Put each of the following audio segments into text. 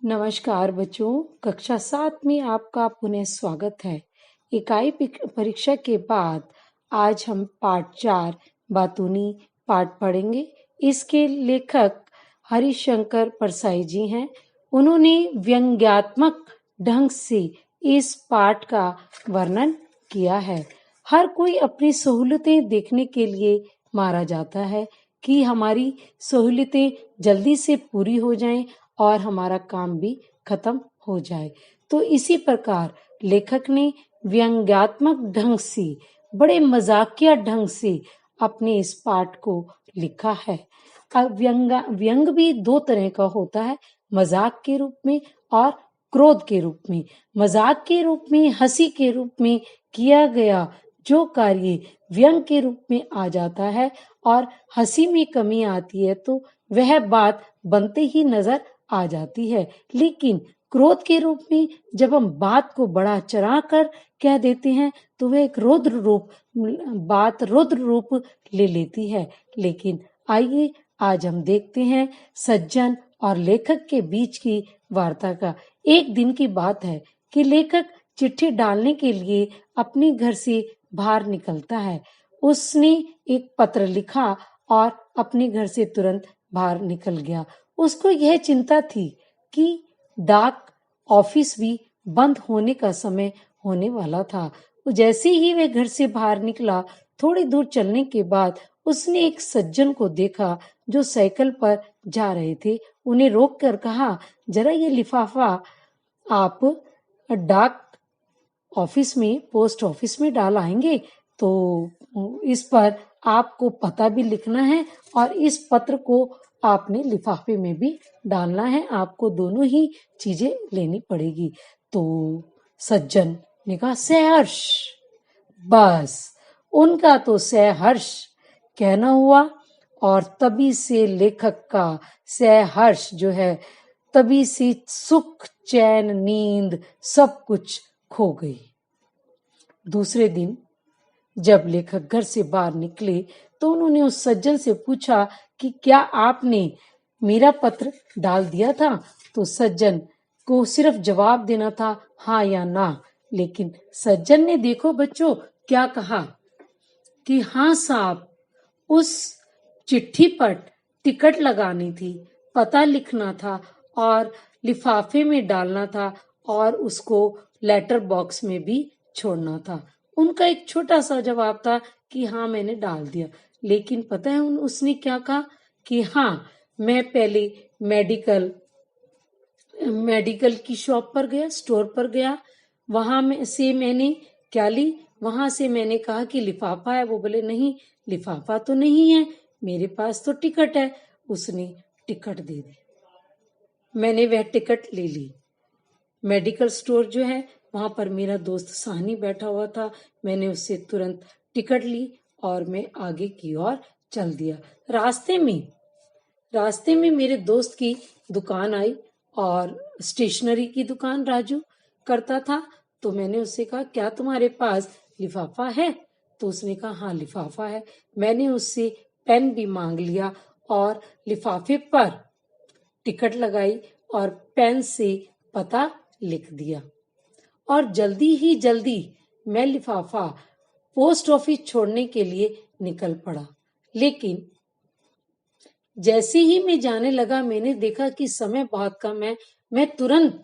नमस्कार बच्चों, कक्षा 7 में आपका पुनः स्वागत है। इकाई परीक्षा के बाद आज हम पाठ 4 बातूनी पाठ पढ़ेंगे। इसके लेखक हरिशंकर परसाई जी हैं। उन्होंने व्यंग्यात्मक ढंग से इस पाठ का वर्णन किया है। हर कोई अपनी सहूलतें देखने के लिए मारा जाता है कि हमारी सहूलतें जल्दी से पूरी हो जाएं और हमारा काम भी खत्म हो जाए। तो इसी प्रकार लेखक ने व्यंग्यात्मक ढंग से, बड़े मजाकिया ढंग से अपने इस पाठ को लिखा है। अब व्यंग भी दो तरह का होता है, मजाक के रूप में और क्रोध के रूप में। मजाक के रूप में, हंसी के रूप में किया गया जो कार्य व्यंग के रूप में आ जाता है और हंसी में कमी आती है तो वह बात बनते ही नजर आ जाती है। लेकिन क्रोध के रूप में जब हम बात को बढ़ा चढ़ा कर कह देते हैं तो वह एक रुद्र रूप ले लेती है। लेकिन आइए आज हम देखते हैं सज्जन और लेखक के बीच की वार्ता का। एक दिन की बात है कि लेखक चिट्ठी डालने के लिए अपने घर से बाहर निकलता है। उसने एक पत्र लिखा और अपने घर से तुरंत बाहर निकल गया। उसको यह चिंता थी कि डाक ऑफिस भी बंद होने का समय होने वाला था। जैसे ही वह घर से बाहर निकला, थोड़ी दूर चलने के बाद उसने एक सज्जन को देखा जो साइकिल पर जा रहे थे। उन्हें रोक कर कहा, जरा ये लिफाफा आप डाक ऑफिस में, पोस्ट ऑफिस में डाल आएंगे। तो इस पर आपको पता भी लिखना है और इस पत्र को आपने लिफाफे में भी डालना है। आपको दोनों ही चीजें लेनी पड़ेगी। तो सज्जन ने कहा, सहर्ष। बस उनका तो सहर्ष कहना हुआ और तभी से लेखक का सहर्ष जो है, तभी से सुख, चैन, नींद सब कुछ खो गई। दूसरे दिन जब लेखक घर से बाहर निकले तो उन्होंने उस सज्जन से पूछा कि क्या आपने मेरा पत्र डाल दिया था? तो सज्जन को सिर्फ जवाब देना था हाँ या ना। लेकिन सज्जन ने देखो बच्चों क्या कहा कि हाँ साहब, उस चिट्ठी पर टिकट लगानी थी, पता लिखना था और लिफाफे में डालना था और उसको लेटर बॉक्स में भी छोड़ना था। उनका एक छोटा सा जवाब था कि हाँ मैंने डाल दिया। लेकिन पता है उसने क्या कहा कि हाँ मैं पहले मेडिकल की शॉप पर गया, स्टोर पर गया। वहां से मैंने क्या ली, वहां से मैंने कहा कि लिफाफा है। वो बोले नहीं, लिफाफा तो नहीं है, मेरे पास तो टिकट है। उसने टिकट दे दी, मैंने वह टिकट ले ली। मेडिकल स्टोर जो है वहां पर मेरा दोस्त साहनी बैठा हुआ था। मैंने उससे तुरंत टिकट ली और मैं आगे की ओर चल दिया। रास्ते में मेरे दोस्त की दुकान आई और स्टेशनरी की दुकान राजू करता था। तो मैंने उससे कहा, क्या तुम्हारे पास लिफाफा है? तो उसने कहा हाँ लिफाफा है। मैंने उससे पेन भी मांग लिया और लिफाफे पर टिकट लगाई और पेन से पता लिख दिया और जल्दी ही जल्दी मैं लिफाफा पोस्ट ऑफिस छोड़ने के लिए निकल पड़ा। लेकिन जैसे ही मैं जाने लगा मैंने देखा कि समय बहुत कम है। मैं तुरंत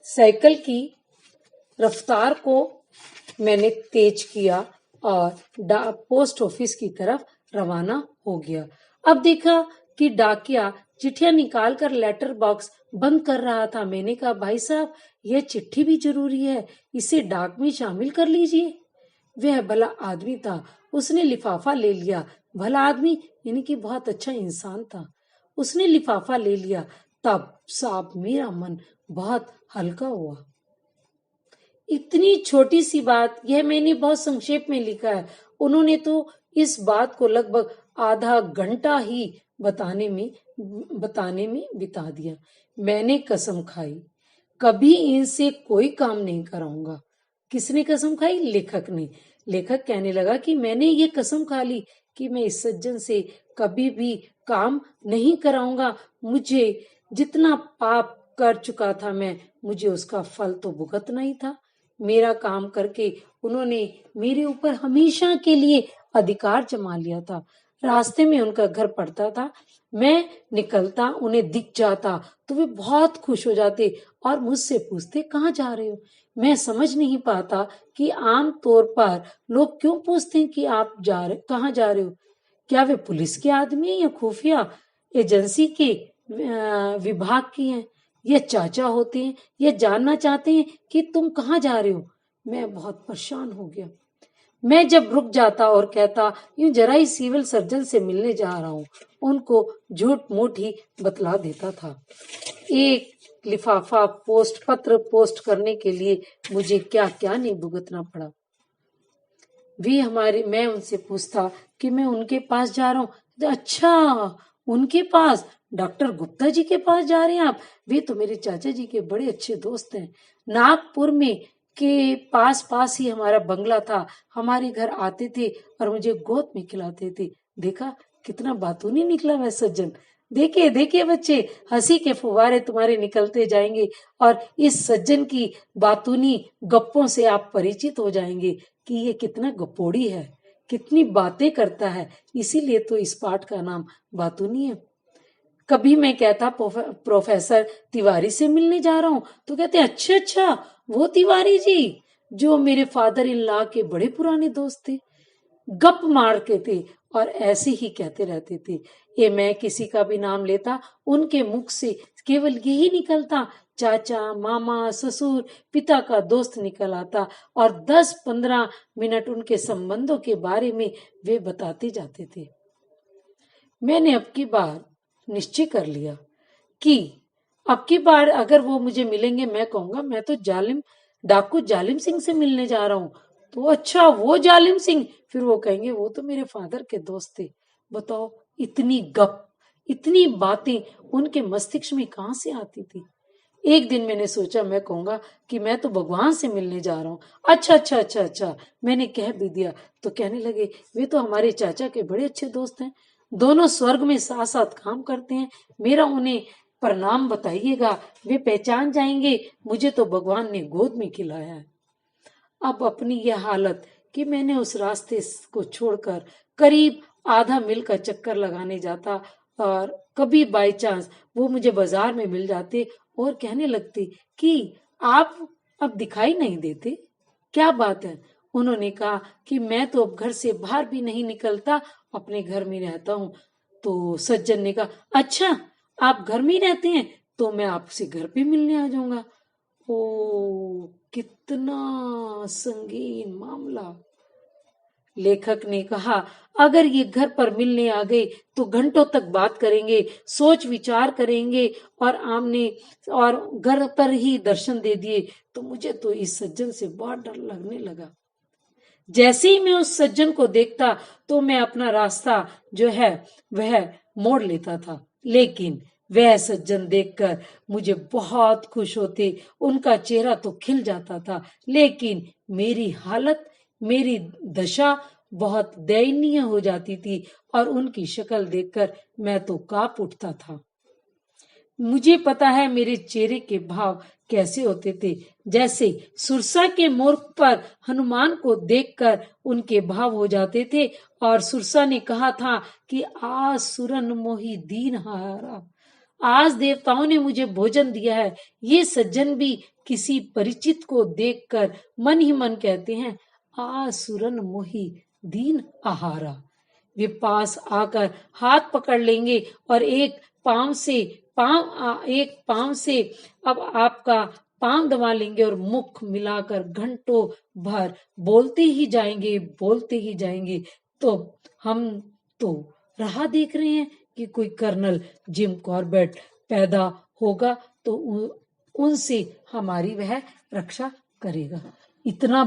साइकिल की रफ्तार को मैंने तेज किया और पोस्ट ऑफिस की तरफ रवाना हो गया। अब देखा कि डाकिया चिट्ठियां निकाल कर लेटर बॉक्स बंद कर रहा था। मैंने कहा, भाई साहब यह चिट्ठी भी जरूरी है, इसे डाक में शामिल कर लीजिए। वह भला आदमी था, उसने लिफाफा ले लिया। भला आदमी यानी कि बहुत अच्छा इंसान था। उसने लिफाफा ले लिया। तब साहब मेरा मन बहुत हल्का हुआ। इतनी छोटी सी बात, यह मैंने बहुत संक्षेप में लिखा है। उन्होंने तो इस बात को लगभग आधा घंटा ही बताने में बिता दिया। मैंने कसम खाई कभी इनसे कोई काम नहीं कराऊंगा। किसने कसम खाई? लेखक ने। लेखक कहने लगा कि मैंने ये कसम खा ली कि मैं इस सज्जन से कभी भी काम नहीं कराऊंगा। मुझे जितना पाप कर चुका था मैं, मुझे उसका फल तो भुगतना ही था। मेरा काम करके उन्होंने मेरे ऊपर हमेशा के लिए अधिकार जमा लिया था। रास्ते में उनका घर पड़ता था, मैं निकलता उन्हें दिख जाता तो वे बहुत खुश हो जाते और मुझसे पूछते कहाँ जा रहे हो। मैं समझ नहीं पाता कि आम तौर पर लोग क्यों पूछते हैं कि आप कहाँ जा रहे हो। क्या वे पुलिस के आदमी हैं या खुफिया एजेंसी के विभाग की हैं, या चाचा होते हैं, या जानना चाहते हैं कि तुम कहाँ जा रहे हो। मैं बहुत परेशान हो गया। मैं जब रुक जाता और कहता यूं जरा ही सिविल सर्जन से मिलने जा रहा हूँ, उनको झूठ मूठ ही बतला देता था। एक लिफाफा पत्र पोस्ट करने के लिए मुझे क्या क्या नहीं भुगतना पड़ा। मैं उनसे पूछता कि मैं उनके पास जा रहा हूँ। तो अच्छा, उनके पास, डॉक्टर गुप्ता जी के पास जा रहे हैं आप? वे तो मेरे चाचा जी के बड़े अच्छे दोस्त हैं। नागपुर में के पास पास ही हमारा बंगला था। हमारे घर आते थे और मुझे गोद में खिलाते थे। देखा कितना बातूनी निकला वह सज्जन। देखिए देखिए बच्चे, हंसी के फुवारे तुम्हारे निकलते जाएंगे और इस सज्जन की बातूनी गप्पों से आप परिचित हो जाएंगे कि ये कितना गपोड़ी है, कितनी बातें करता है। इसीलिए तो इस पाठ का नाम बातूनी है। कभी मैं कहता प्रोफेसर तिवारी से मिलने जा रहा हूँ, तो कहते अच्छा अच्छा, वो तिवारी जी जो मेरे फादर इन लॉ के बड़े पुराने दोस्त थे। गप मारते थे और ऐसे ही कहते रहते थे। ये मैं किसी का भी नाम लेता, उनके मुख से केवल यही निकलता, चाचा, मामा, ससुर, पिता का दोस्त निकल आता और 10-15 मिनट उनके संबंधों के बारे में वे बताते जाते थे। मैंने अब की बार निश्चय कर लिया कि अब की बार अगर वो मुझे मिलेंगे, मैं कहूंगा मैं तो डाकू जालिम सिंह से मिलने जा रहा हूँ। तो अच्छा, वो जालिम सिंह? फिर वो कहेंगे वो तो मेरे फादर के दोस्त थे। बताओ, इतनी गप, इतनी बातें उनके मस्तिष्क में कहां से आती थी। एक दिन मैंने सोचा, मैं कहूंगा कि मैं तो भगवान से मिलने जा रहा हूँ। अच्छा अच्छा अच्छा अच्छा, मैंने कह भी दिया तो कहने लगे वे तो हमारे चाचा के बड़े अच्छे दोस्त हैं, दोनों स्वर्ग में साथ साथ काम करते हैं। मेरा उन्हें प्रणाम बताइएगा, वे पहचान जाएंगे, मुझे तो भगवान ने गोद में खिलाया है। अब अपनी यह हालत कि मैंने उस रास्ते को छोड़कर करीब आधा मील का चक्कर लगाने जाता और कभी बाई चांस वो मुझे बाजार में मिल जाते और कहने लगते कि आप अब दिखाई नहीं देते, क्या बात है। उन्होंने कहा कि मैं तो अब घर से बाहर भी नहीं निकलता, अपने घर में रहता हूँ। तो सज्जन ने कहा अच्छा, आप घर में रहते हैं तो मैं आपसे घर पे मिलने आ जाऊंगा। ओ, कितना संगीन मामला। लेखक ने कहा अगर ये घर पर मिलने आ गए तो घंटों तक बात करेंगे, सोच विचार करेंगे और घर पर ही दर्शन दे दिए। तो मुझे तो इस सज्जन से बहुत डर लगने लगा। जैसे ही मैं उस सज्जन को देखता तो मैं अपना रास्ता जो है वह मोड़ लेता था, लेकिन वह सज्जन देखकर मुझे बहुत खुश होते, उनका चेहरा तो खिल जाता था, लेकिन मेरी हालत, मेरी दशा बहुत दयनीय हो जाती थी और उनकी शक्ल देखकर मैं तो कांप उठता था। मुझे पता है मेरे चेहरे के भाव कैसे होते थे, जैसे सुरसा के मोर पर हनुमान को देखकर उनके भाव हो जाते थे। और सुरसा ने कहा था कि आज सुरन मोहि दीन हारा, आज देवताओं ने मुझे भोजन दिया है। ये सज्जन भी किसी परिचित को देखकर मन ही मन कहते हैं आज सुरन मोहि दीन आहारा। वे पास आकर हाथ पकड़ लेंगे और एक पांव से अब आपका पांव दबा लेंगे और मुख मिलाकर घंटों भर बोलते ही जाएंगे। तो हम तो राह देख रहे हैं कि कोई कर्नल जिम कॉर्बेट पैदा होगा तो उनसे हमारी वह रक्षा करेगा। इतना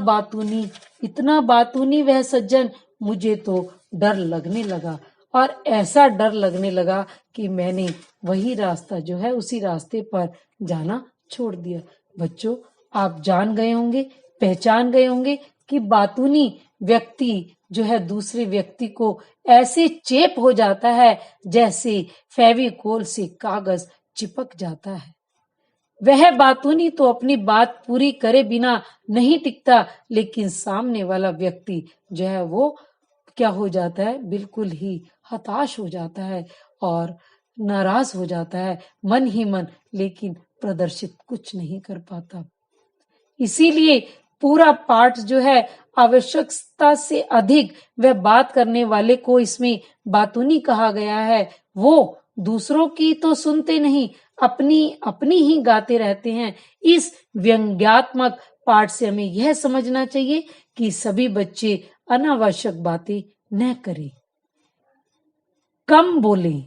बातूनी वह सज्जन, मुझे तो डर लगने लगा और ऐसा डर लगने लगा कि मैंने वही रास्ता जो है उसी रास्ते पर जाना छोड़ दिया। बच्चों, आप जान गए होंगे, पहचान गए होंगे कि बातूनी व्यक्ति जो है दूसरे व्यक्ति को ऐसे चेप हो जाता है जैसे फेविकोल से कागज चिपक जाता है। वह बातूनी तो अपनी बात पूरी करे बिना नहीं टिकता, लेकिन सामने वाला व्यक्ति जो है वो क्या हो जाता है, बिल्कुल ही हताश हो जाता है और नाराज हो जाता है मन ही मन, लेकिन प्रदर्शित कुछ नहीं कर पाता। इसीलिए पूरा पाठ जो है आवश्यकता से अधिक वह बात करने वाले को इसमें बातूनी कहा गया है। वो दूसरों की तो सुनते नहीं, अपनी अपनी ही गाते रहते हैं। इस व्यंग्यात्मक पाठ से हमें यह समझना चाहिए कि सभी बच्चे अनावश्यक बातें न करें, कम बोलें,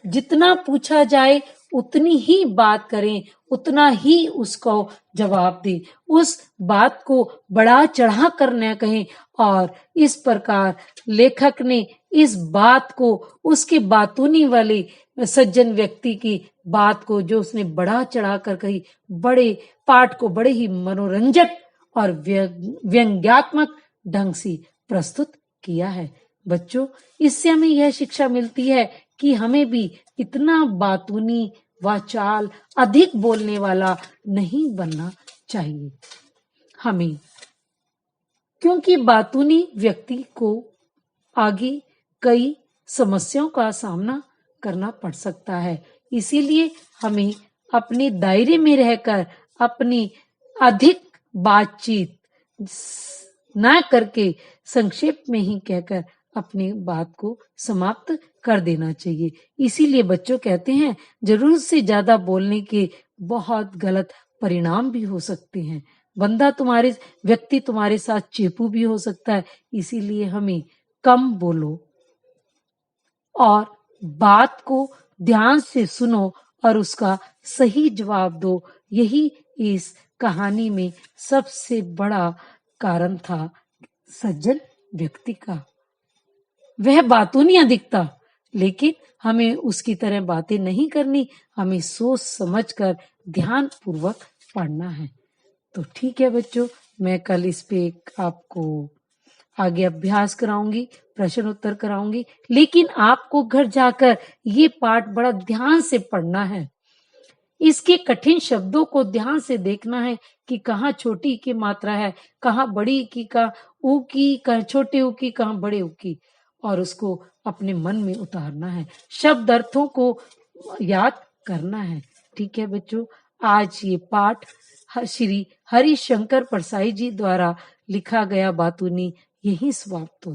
जितना पूछा जाए उतनी ही बात करें, उतना ही उसको जवाब दें। उस बात को बढ़ा चढ़ा कर न कहें। और इस प्रकार लेखक ने इस बात को उसके बातूनी वाले सज्जन व्यक्ति की बात को जो उसने बढ़ा चढ़ा कर कही, बड़े पाठ को बड़े ही मनोरंजक और व्यंग्यात्मक ढंग से प्रस्तुत किया है। बच्चों, इससे हमें यह शिक्षा मिलती है कि हमें भी इतना बातूनी वाचाल अधिक बोलने वाला नहीं बनना चाहिए हमें, क्योंकि बातूनी व्यक्ति को आगे कई समस्याओं का सामना करना पड़ सकता है। इसीलिए हमें अपने दायरे में रहकर अपनी अधिक बातचीत ना करके संक्षेप में ही कहकर अपनी बात को समाप्त कर देना चाहिए। इसीलिए बच्चों कहते हैं, जरूरत से ज्यादा बोलने के बहुत गलत परिणाम भी हो सकते हैं। व्यक्ति तुम्हारे साथ चेपू भी हो सकता है। इसीलिए हमें कम बोलो और बात को ध्यान से सुनो और उसका सही जवाब दो। यही इस कहानी में सबसे बड़ा कारण था सज्जन व्यक्ति का। वह बातूनियां दिखता, लेकिन हमें उसकी तरह बातें नहीं करनी। हमें सोच समझकर ध्यान पूर्वक पढ़ना है। तो ठीक है बच्चों, मैं कल इस पे आपको आगे अभ्यास कराऊंगी, प्रश्न उत्तर कराऊंगी, लेकिन आपको घर जाकर ये पाठ बड़ा ध्यान से पढ़ना है। इसके कठिन शब्दों को ध्यान से देखना है कि कहाँ छोटी की मात्रा है, कहाँ बड़ी की का ऊ की, कहाँ छोटे ऊ की, कहाँ बड़े ऊ की, और उसको अपने मन में उतारना है। शब्द अर्थों को याद करना है। ठीक है बच्चों, आज ये पाठ श्री हरिशंकर परसाई जी द्वारा लिखा गया बातूनी यही समाप्त होता है।